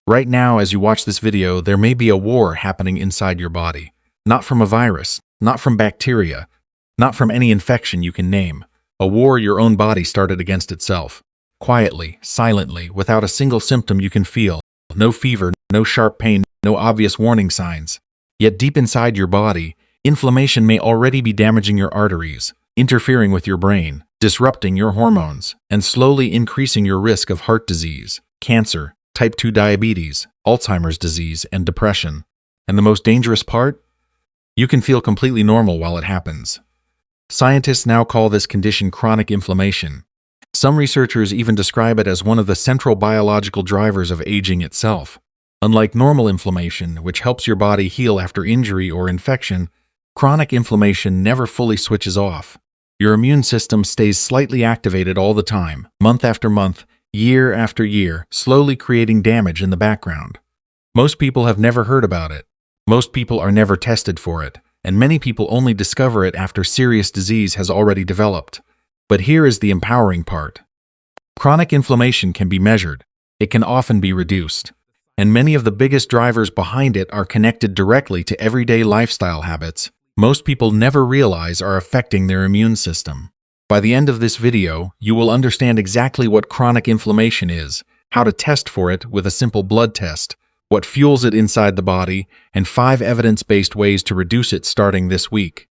Right now, as you watch this video, there may be a war happening inside your body. Not from a virus, not from bacteria, not from any infection you can name. A war your own body started against itself. Quietly, silently, without a single symptom you can feel. No fever, no sharp pain, no obvious warning signs. Yet deep inside your body, inflammation may already be damaging your arteries, interfering with your brain, disrupting your hormones, and slowly increasing your risk of heart disease, cancer, type 2 diabetes, Alzheimer's disease, and depression. And the most dangerous part? You can feel completely normal while it happens. Scientists now call this condition chronic inflammation. Some researchers even describe it as one of the central biological drivers of aging itself. Unlike normal inflammation, which helps your body heal after injury or infection, chronic inflammation never fully switches off. Your immune system stays slightly activated all the time, month after month, year after year, slowly creating damage in the background. Most people have never heard about it. Most people are never tested for it, and many people only discover it after serious disease has already developed. But here is the empowering part. Chronic inflammation can be measured. It can often be reduced. And many of the biggest drivers behind it are connected directly to everyday lifestyle habits most people never realize are affecting their immune system. By the end of this video, you will understand exactly what chronic inflammation is, how to test for it with a simple blood test, what fuels it inside the body, and 5 evidence-based ways to reduce it starting this week.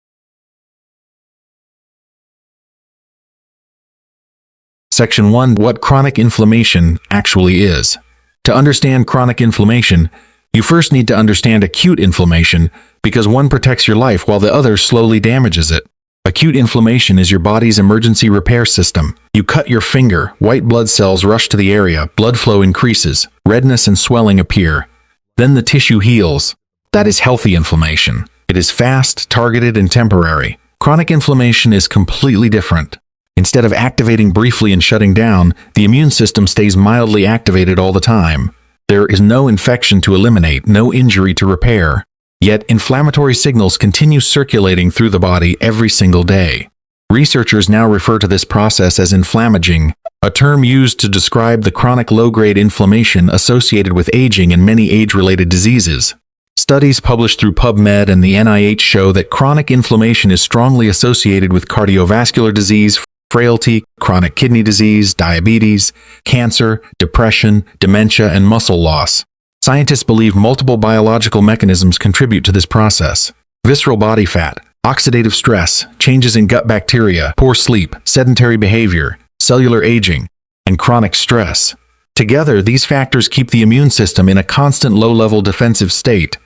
Section 1. What chronic inflammation actually is. To understand chronic inflammation, you first need to understand acute inflammation, because one protects your life while the other slowly damages it. Acute inflammation is your body's emergency repair system. You cut your finger, white blood cells rush to the area, blood flow increases, redness and swelling appear. Then the tissue heals. That is healthy inflammation. It is fast, targeted, and temporary. Chronic inflammation is completely different. Instead of activating briefly and shutting down, the immune system stays mildly activated all the time. There is no infection to eliminate, no injury to repair. Yet inflammatory signals continue circulating through the body every single day. Researchers now refer to this process as inflammaging, a term used to describe the chronic low-grade inflammation associated with aging and many age-related diseases. Studies published through PubMed and the NIH show that chronic inflammation is strongly associated with cardiovascular disease, frailty, chronic kidney disease, diabetes, cancer, depression, dementia, and muscle loss. Scientists believe multiple biological mechanisms contribute to this process. Visceral body fat, oxidative stress, changes in gut bacteria, poor sleep, sedentary behavior, cellular aging, and chronic stress. Together, these factors keep the immune system in a constant low-level defensive state.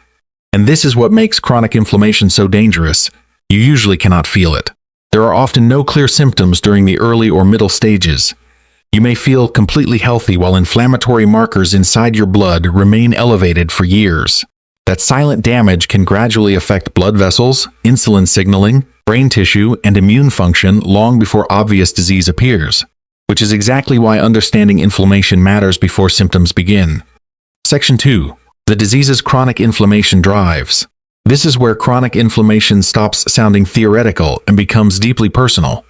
And this is what makes chronic inflammation so dangerous. You usually cannot feel it. There are often no clear symptoms during the early or middle stages. You may feel completely healthy while inflammatory markers inside your blood remain elevated for years. That silent damage can gradually affect blood vessels, insulin signaling, brain tissue, and immune function long before obvious disease appears, which is exactly why understanding inflammation matters before symptoms begin. Section 2. The disease's chronic inflammation drives. This is where chronic inflammation stops sounding theoretical and becomes deeply personal.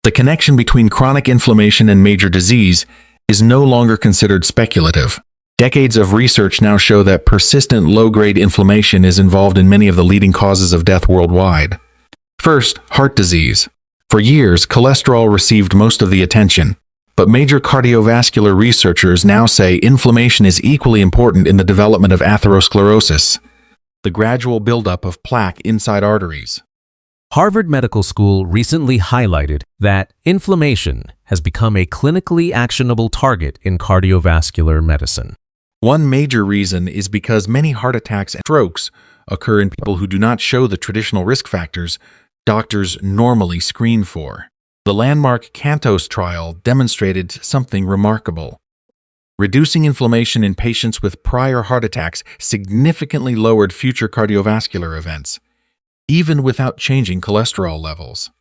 The connection between chronic inflammation and major disease is no longer considered speculative. Decades of research now show that persistent low-grade inflammation is involved in many of the leading causes of death worldwide. First, heart disease. For years, cholesterol received most of the attention, but major cardiovascular researchers now say inflammation is equally important in the development of atherosclerosis, the gradual buildup of plaque inside arteries. Harvard Medical School recently highlighted that inflammation has become a clinically actionable target in cardiovascular medicine. One major reason is because many heart attacks and strokes occur in people who do not show the traditional risk factors doctors normally screen for. The landmark CANTOS trial demonstrated something remarkable. Reducing inflammation in patients with prior heart attacks significantly lowered future cardiovascular events, even without changing cholesterol levels.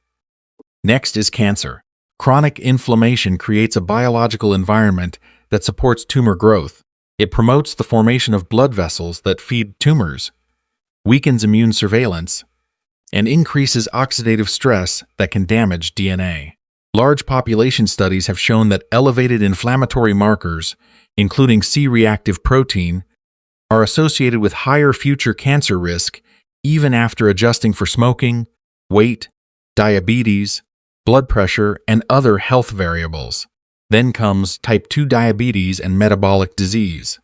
Next is cancer. Chronic inflammation creates a biological environment that supports tumor growth. It promotes the formation of blood vessels that feed tumors, weakens immune surveillance, and increases oxidative stress that can damage DNA. Large population studies have shown that elevated inflammatory markers, including C-reactive protein, are associated with higher future cancer risk even after adjusting for smoking, weight, diabetes, blood pressure, and other health variables. Then comes type 2 diabetes and metabolic disease.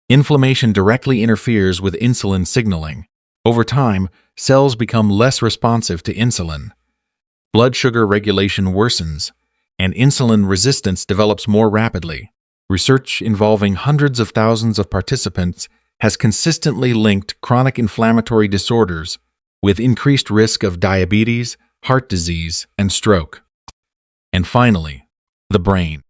Inflammation directly interferes with insulin signaling. Over time, cells become less responsive to insulin. Blood sugar regulation worsens, and insulin resistance develops more rapidly. Research involving hundreds of thousands of participants has consistently linked chronic inflammatory disorders with increased risk of diabetes, heart disease, and stroke. And finally, the brain.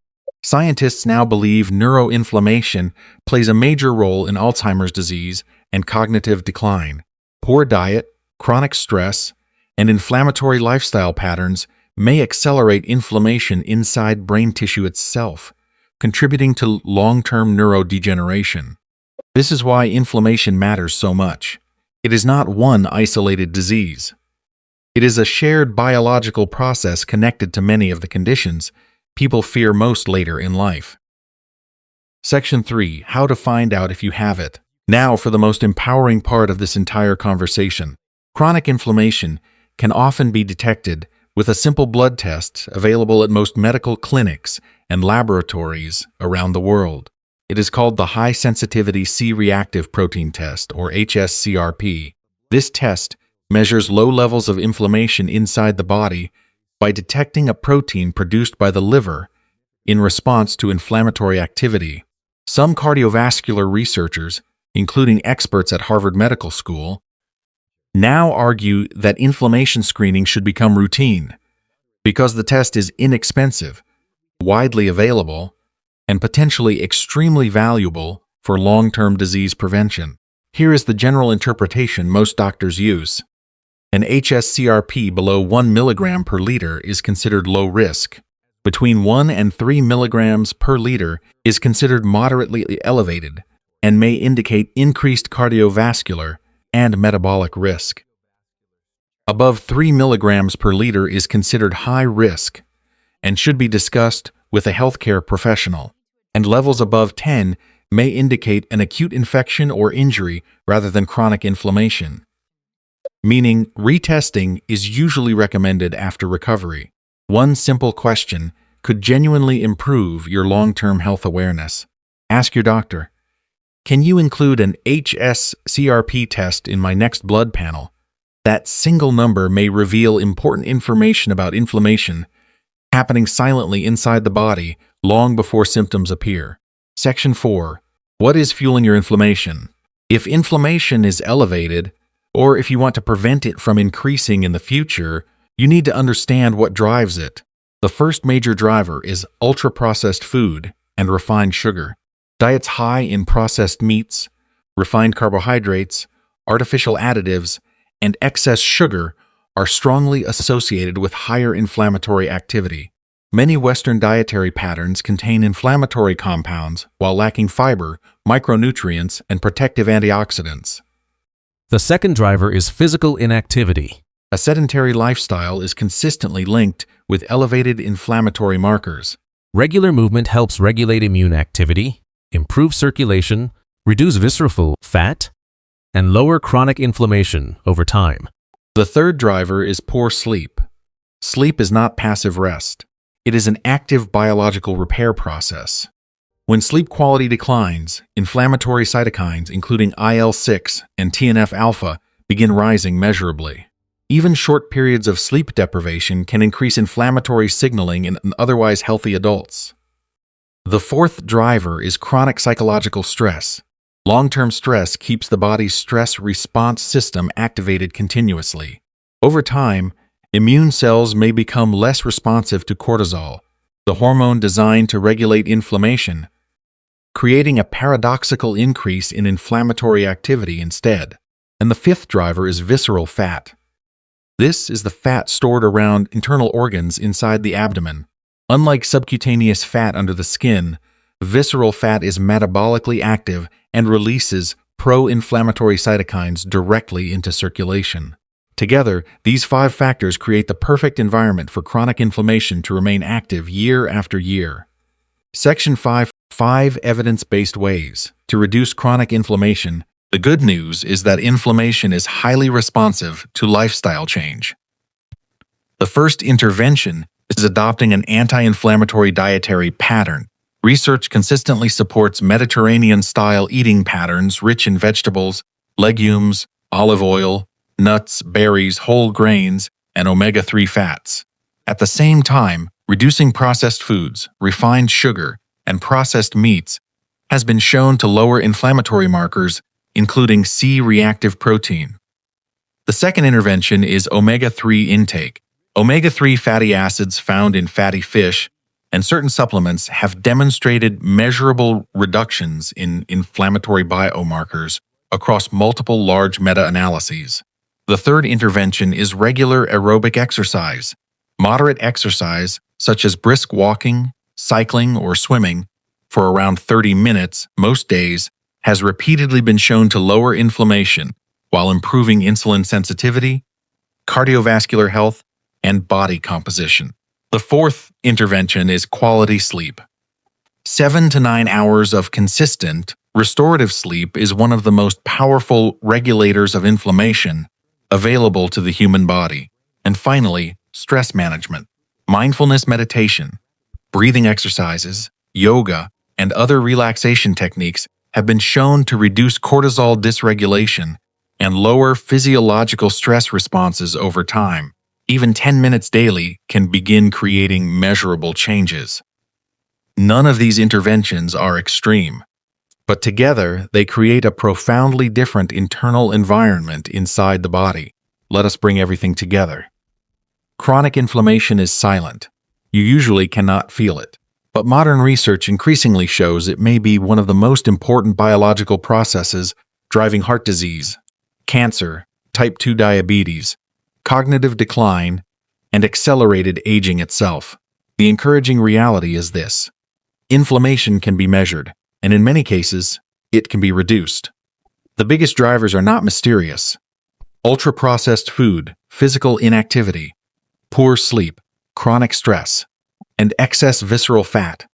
Scientists now believe neuroinflammation plays a major role in Alzheimer's disease and cognitive decline. Poor diet, chronic stress, and inflammatory lifestyle patterns may accelerate inflammation inside brain tissue itself, contributing to long-term neurodegeneration. This is why inflammation matters so much. It is not one isolated disease. It is a shared biological process connected to many of the conditions people fear most later in life. Section 3. How to find out if you have it. Now for the most empowering part of this entire conversation. Chronic inflammation can often be detected with a simple blood test available at most medical clinics and laboratories around the world. It is called the high-sensitivity C-reactive protein test, or hs-CRP. This test measures low levels of inflammation inside the body by detecting a protein produced by the liver in response to inflammatory activity. Some cardiovascular researchers, including experts at Harvard Medical School, now argue that inflammation screening should become routine because the test is inexpensive, widely available, and potentially extremely valuable for long-term disease prevention. Here is the general interpretation most doctors use. An hs-CRP below 1 mg per liter is considered low risk. Between 1 and 3 mg per liter is considered moderately elevated and may indicate increased cardiovascular and metabolic risk. Above 3 mg per liter is considered high risk and should be discussed with a healthcare professional, and levels above 10 may indicate an acute infection or injury rather than chronic inflammation, meaning retesting is usually recommended after recovery. One simple question could genuinely improve your long-term health awareness. Ask your doctor, can you include an hs-CRP test in my next blood panel? That single number may reveal important information about inflammation happening silently inside the body long before symptoms appear. Section 4. What is fueling your inflammation? If inflammation is elevated, or if you want to prevent it from increasing in the future, you need to understand what drives it. The first major driver is ultra-processed food and refined sugar. Diets high in processed meats, refined carbohydrates, artificial additives, and excess sugar are strongly associated with higher inflammatory activity. Many Western dietary patterns contain inflammatory compounds while lacking fiber, micronutrients, and protective antioxidants. The second driver is physical inactivity. A sedentary lifestyle is consistently linked with elevated inflammatory markers. Regular movement helps regulate immune activity, improve circulation, reduce visceral fat, and lower chronic inflammation over time. The third driver is poor sleep. Sleep is not passive rest. It is an active biological repair process. When sleep quality declines, inflammatory cytokines, including IL-6 and TNF-alpha, begin rising measurably. Even short periods of sleep deprivation can increase inflammatory signaling in otherwise healthy adults. The fourth driver is chronic psychological stress. Long-term stress keeps the body's stress response system activated continuously. Over time, immune cells may become less responsive to cortisol, the hormone designed to regulate inflammation, creating a paradoxical increase in inflammatory activity instead. And the fifth driver is visceral fat. This is the fat stored around internal organs inside the abdomen. Unlike subcutaneous fat under the skin, visceral fat is metabolically active and releases pro-inflammatory cytokines directly into circulation. Together, these 5 factors create the perfect environment for chronic inflammation to remain active year after year. Section 5. 5 evidence-based ways to reduce chronic inflammation. The good news is that inflammation is highly responsive to lifestyle change. The first intervention is adopting an anti-inflammatory dietary pattern. Research consistently supports Mediterranean-style eating patterns rich in vegetables, legumes, olive oil, nuts, berries, whole grains, and omega-3 fats. At the same time, reducing processed foods, refined sugar, and processed meats has been shown to lower inflammatory markers, including C-reactive protein. The second intervention is omega-3 intake. Omega-3 fatty acids found in fatty fish and certain supplements have demonstrated measurable reductions in inflammatory biomarkers across multiple large meta-analyses. The third intervention is regular aerobic exercise. Moderate exercise, such as brisk walking, cycling, or swimming, for around 30 minutes most days, has repeatedly been shown to lower inflammation while improving insulin sensitivity, cardiovascular health, and body composition. The fourth intervention is quality sleep. 7 to 9 hours of consistent, restorative sleep is one of the most powerful regulators of inflammation available to the human body. And finally, stress management. Mindfulness meditation, breathing exercises, yoga, and other relaxation techniques have been shown to reduce cortisol dysregulation and lower physiological stress responses over time. Even 10 minutes daily can begin creating measurable changes. None of these interventions are extreme, but together they create a profoundly different internal environment inside the body. Let us bring everything together. Chronic inflammation is silent. You usually cannot feel it, but modern research increasingly shows it may be one of the most important biological processes driving heart disease, cancer, type 2 diabetes, cognitive decline, and accelerated aging itself. The encouraging reality is this: inflammation can be measured, and in many cases, it can be reduced. The biggest drivers are not mysterious. Ultra-processed food, physical inactivity, poor sleep, chronic stress, and excess visceral fat.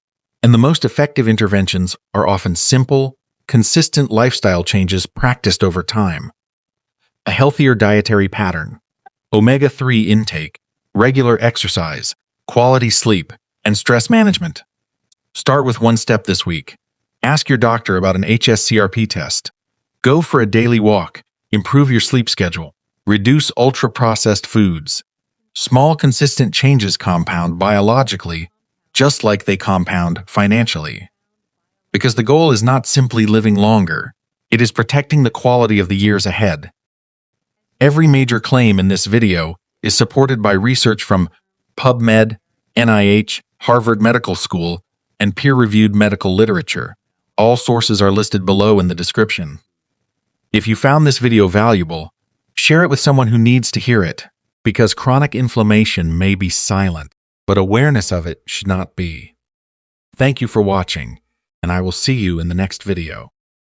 And the most effective interventions are often simple, consistent lifestyle changes practiced over time. A healthier dietary pattern, omega-3 intake, regular exercise, quality sleep, and stress management. Start with one step this week. Ask your doctor about an hs-CRP test. Go for a daily walk. Improve your sleep schedule. Reduce ultra-processed foods. Small, consistent changes compound biologically, just like they compound financially. Because the goal is not simply living longer, it is protecting the quality of the years ahead. Every major claim in this video is supported by research from PubMed, NIH, Harvard Medical School, and peer-reviewed medical literature. All sources are listed below in the description. If you found this video valuable, share it with someone who needs to hear it, because chronic inflammation may be silent, but awareness of it should not be. Thank you for watching, and I will see you in the next video.